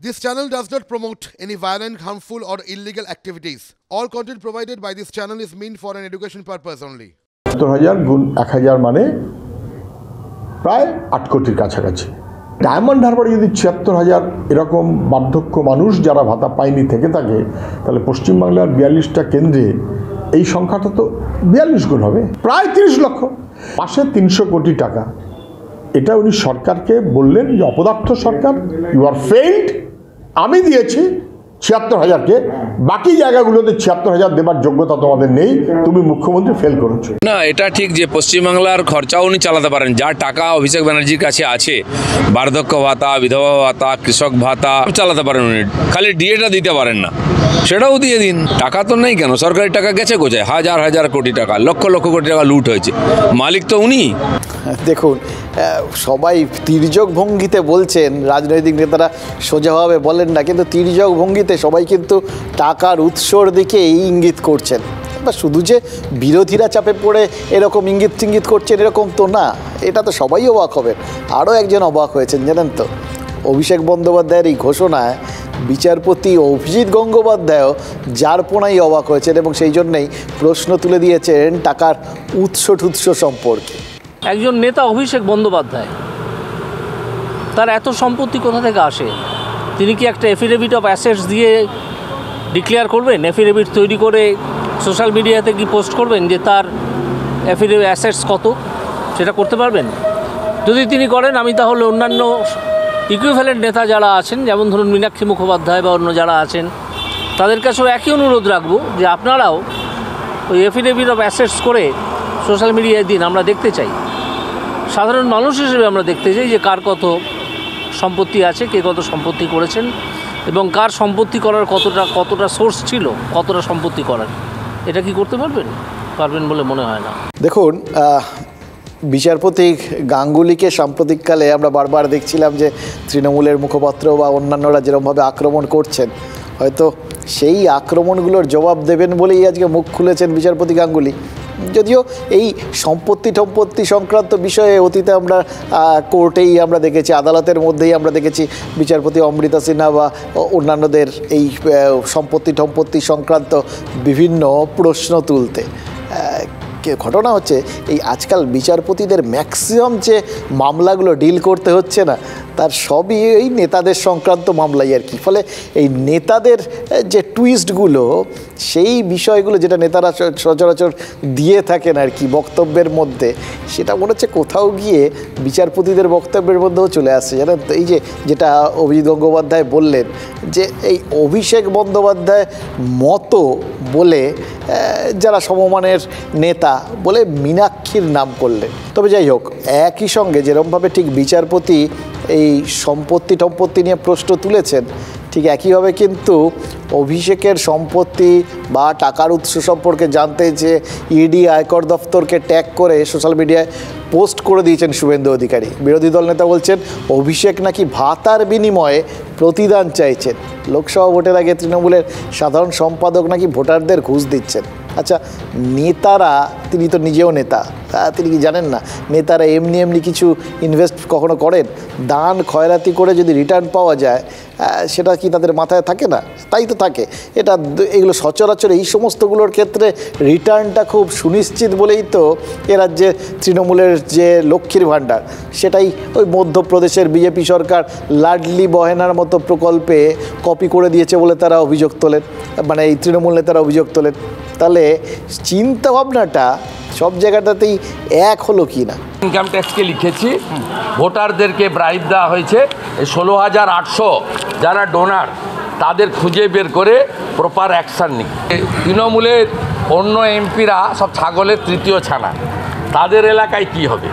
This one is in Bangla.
This channel does not promote any violent, harmful, or illegal activities. All content provided by this channel is meant for an education purpose only. ৭০,০০০ গুণ ১,০০০ মানে প্রায় ৮ কোটির কাছাকাছি। ডায়মন্ড হারবারে যদি ৭৬,০০০ এরকম বার্ধক্য মানুষ যারা ভাতা পায়নি থেকে থাকে, তাহলে পশ্চিমবাংলার ৪২টা কেন্দ্রে এই সংখ্যাটা তো ৪২ গুণ হবে, প্রায় ৩০ লক্ষ। মাসে ৩০০ কোটি টাকা। এটা উনি সরকারকে বললেন যে অপদার্থ সরকার, ইউ আর ফেইল্ড। আমি দিয়েছি ৭৬,০০০কে, বাকি জায়গাগুলোতে ৭৬,০০০ দেবার যোগ্যতা তোমাদের নেই, তুমি মুখ্যমন্ত্রী ফেল করেছো। না, এটা ঠিক যে পশ্চিমবাংলার খরচাও উনি চালাতে পারেন, যা টাকা অভিষেক ব্যানার্জির কাছে আছে, বার্ধক্য ভাতা, বিধবা ভাতা, কৃষক ভাতা চালাতে পারেন উনি, খালি ডিএটা দিতে পারেন না, সেটাও দিয়ে দিন। টাকা তো নেই কেন, সরকারি টাকা গেছে কোথায়? হাজার হাজার কোটি টাকা, লক্ষ লক্ষ কোটি টাকা লুট হয়েছে, মালিক তো উনি। দেখুন, সবাই তির্যক ভঙ্গিতে বলছেন, রাজনৈতিক নেতারা সোজাভাবে বলেন না, কিন্তু তির্যক ভঙ্গিতে সবাই কিন্তু টাকার উৎসর দিকে ইঙ্গিত করছেন। বা শুধু যে বিরোধীরা চাপে পড়ে এরকম ইঙ্গিত করছেন এরকম তো না, এটা তো সবাই অবাক হবেন। আরও একজন অবাক হয়েছেন জানেন তো, অভিষেক বন্দ্যোপাধ্যায়ের এই ঘোষণায় বিচারপতি অভিজিৎ গঙ্গোপাধ্যায়ও যারপোনাই অবাক হয়েছেন, এবং সেই জন্যই প্রশ্ন তুলে দিয়েছেন টাকার উৎস সম্পর্কে। একজন নেতা অভিষেক বন্দ্যোপাধ্যায়, তার এত সম্পত্তি কোথা থেকে আসে? তিনি কি একটা এফিডেভিট অফ অ্যাসেটস দিয়ে ডিক্লেয়ার করবেন? এফিডেভিট তৈরি করে সোশ্যাল মিডিয়াতে কি পোস্ট করবেন যে তার এফিডেভিট অ্যাসেটস কত? সেটা করতে পারবেন? যদি তিনি করেন, আমি তাহলে অন্যান্য ইকুইভ্যালেন্ট নেতা যারা আছেন, যেমন ধরুন মীনাক্ষী মুখোপাধ্যায় বা অন্য যারা আছেন, তাদের কাছেও একই অনুরোধ রাখবো যে আপনারাও ওই এফিডেভিট অফ অ্যাসেটস করে সোশ্যাল মিডিয়ায় দিন, আমরা দেখতে চাই। সাধারণ মানুষ হিসেবে আমরা দেখতে চাই যে কার কত সম্পত্তি আছে, কে কত সম্পত্তি করেছেন, এবং কার সম্পত্তি করার কতটা সোর্স ছিল, কতটা সম্পত্তি করার। এটা কি করতে পারবেন বলে মনে হয় না। দেখুন, বিচারপতি গাঙ্গুলিকে সাম্প্রতিককালে আমরা বারবার দেখছিলাম যে তৃণমূলের মুখপাত্র বা অন্যান্যরা যেরকমভাবে আক্রমণ করছেন, হয়তো সেই আক্রমণগুলোর জবাব দেবেন বলেই আজকে মুখ খুলেছেন বিচারপতি গাঙ্গুলি। যদিও এই সম্পত্তি সংক্রান্ত বিষয়ে অতীতে আমরা কোর্টেই আমরা দেখেছি, আদালতের মধ্যেই আমরা দেখেছি বিচারপতি অমৃতা সিনহা বা অন্যান্যদের এই সম্পত্তি সংক্রান্ত বিভিন্ন প্রশ্ন তুলতে। ঘটনা হচ্ছে, এই আজকাল বিচারপতিদের ম্যাক্সিমাম যে মামলাগুলো ডিল করতে হচ্ছে না, তার সবই এই নেতাদের সংক্রান্ত মামলাই আর কি। ফলে এই নেতাদের যে টুইস্টগুলো, সেই বিষয়গুলো যেটা নেতারা সচরাচর দিয়ে থাকেন আর কি বক্তব্যের মধ্যে, সেটা মনে হচ্ছে কোথাও গিয়ে বিচারপতিদের বক্তব্যের মধ্যেও চলে আসছে জানেন তো। এই যেটা অভিজিৎ গঙ্গোপাধ্যায় বললেন যে এই অভিষেক বন্দ্যোপাধ্যায় মতো বলে যারা সমমানের নেতা বলে মীনাক্ষীর নাম করলেন। তবে যাই হোক, একই সঙ্গে যেরকমভাবে ঠিক বিচারপতি এই সম্পত্তি নিয়ে প্রশ্ন তুলেছেন, ঠিক একইভাবে কিন্তু অভিষেকের সম্পত্তি বা টাকার উৎস সম্পর্কে জানতে যে ইডি আয়কর দপ্তরকে ট্যাগ করে সোশ্যাল মিডিয়ায় পোস্ট করে দিয়েছেন শুভেন্দু অধিকারী। বিরোধী দল নেতা বলছেন অভিষেক নাকি ভাতার বিনিময়ে প্রতিদান চাইছেন। লোকসভা ভোটের আগে তৃণমূলের সাধারণ সম্পাদক নাকি ভোটারদের ঘুষ দিচ্ছেন। আচ্ছা, নেতারা, তিনি তো নিজেও নেতা, তিনি কি জানেন না নেতারা এমনি কিছু ইনভেস্ট কখনো করেন? দান খয়রাতি করে যদি রিটার্ন পাওয়া যায়, সেটা কি তাদের মাথায় থাকে না? তাই তো থাকে। এগুলো সচরাচর এই সমস্তগুলোর ক্ষেত্রে রিটার্নটা খুব সুনিশ্চিত বলেই তো এ রাজ্যে তৃণমূলের যে লক্ষ্মীর ভাণ্ডার, সেটাই ওই মধ্যপ্রদেশের বিজেপি সরকার লাডলি বহেনার মতো প্রকল্পে কপি করে দিয়েছে বলে তারা অভিযোগ তোলেন, মানে এই তৃণমূল নেতারা অভিযোগ তোলেন। তাহলে চিন্তাভাবনাটা সব জায়গাটাতেই এক হলো কি না। ইনকাম ট্যাক্সকে লিখেছি, ভোটারদেরকে ব্রাইব দেওয়া হয়েছে, 16,800 যারা ডোনার তাদের খুঁজে বের করে প্রপার অ্যাকশান নিই। তৃণমূলের অন্য এমপিরা সব ছাগলের তৃতীয় ছানা, তাদের এলাকায় কি হবে?